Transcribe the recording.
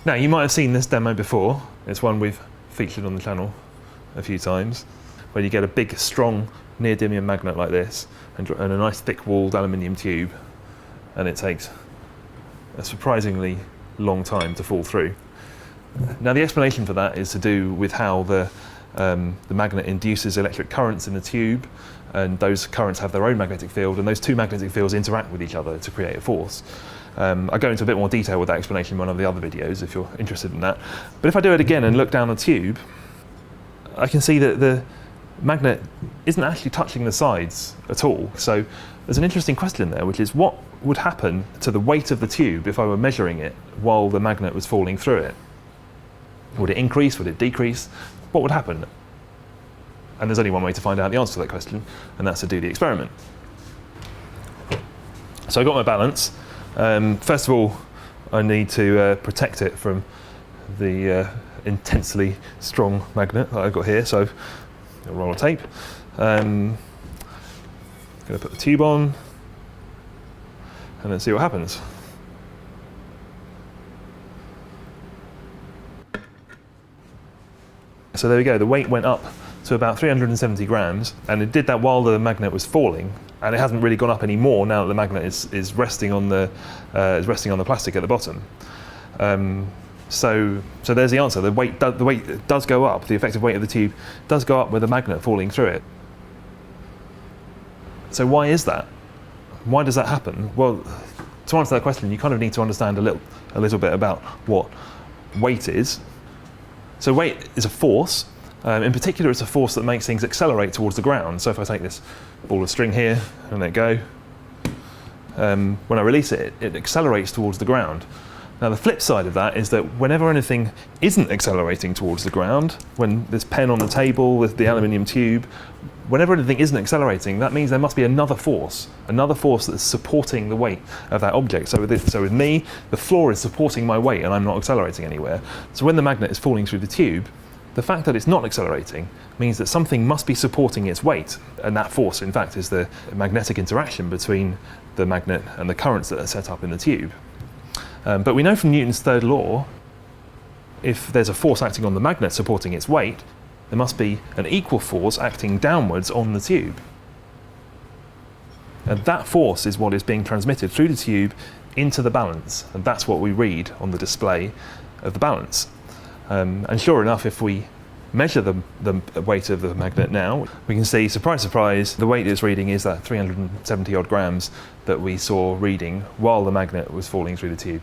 Now, you might have seen this demo before. It's one we've featured on the channel a few times, where you get a big, strong neodymium magnet like this and a nice thick-walled aluminium tube, and it takes a surprisingly long time to fall through. Now, the explanation for that is to do with how the magnet induces electric currents in the tube, and those currents have their own magnetic field, and those two magnetic fields interact with each other to create a force. I go into a bit more detail with that explanation in one of the other videos if you're interested in that. But if I do it again and look down the tube, I can see that the magnet isn't actually touching the sides at all. So there's an interesting question there, which is what would happen to the weight of the tube if I were measuring it while the magnet was falling through it? Would it increase? Would it decrease? What would happen? And there's only one way to find out the answer to that question, and that's to do the experiment. So I got my balance. First of all, I need to protect it from the intensely strong magnet that I've got here, so a roll of tape. I'm going to put the tube on and then see what happens. So there we go, the weight went up to about 370 grams, and it did that while the magnet was falling, and it hasn't really gone up anymore now that the magnet is resting on the plastic at the bottom. So there's the answer. The weight does go up. The effective weight of the tube does go up with the magnet falling through it. So why is that? Why does that happen? Well, to answer that question, you kind of need to understand a little bit about what weight is. So weight is a force. In particular, it's a force that makes things accelerate towards the ground. So if I take this ball of string here and let go, when I release it, it accelerates towards the ground. Now, the flip side of that is that whenever anything isn't accelerating towards the ground, when this pen on the table with the aluminium tube, whenever anything isn't accelerating, that means there must be another force that's supporting the weight of that object. So with me, the floor is supporting my weight and I'm not accelerating anywhere. So when the magnet is falling through the tube, the fact that it's not accelerating means that something must be supporting its weight. And that force, in fact, is the magnetic interaction between the magnet and the currents that are set up in the tube. But we know from Newton's third law, if there's a force acting on the magnet supporting its weight, there must be an equal force acting downwards on the tube. And that force is what is being transmitted through the tube into the balance. And that's what we read on the display of the balance. And sure enough, if we measure the weight of the magnet now, we can see, surprise, surprise, the weight it's reading is that 370 odd grams that we saw reading while the magnet was falling through the tube.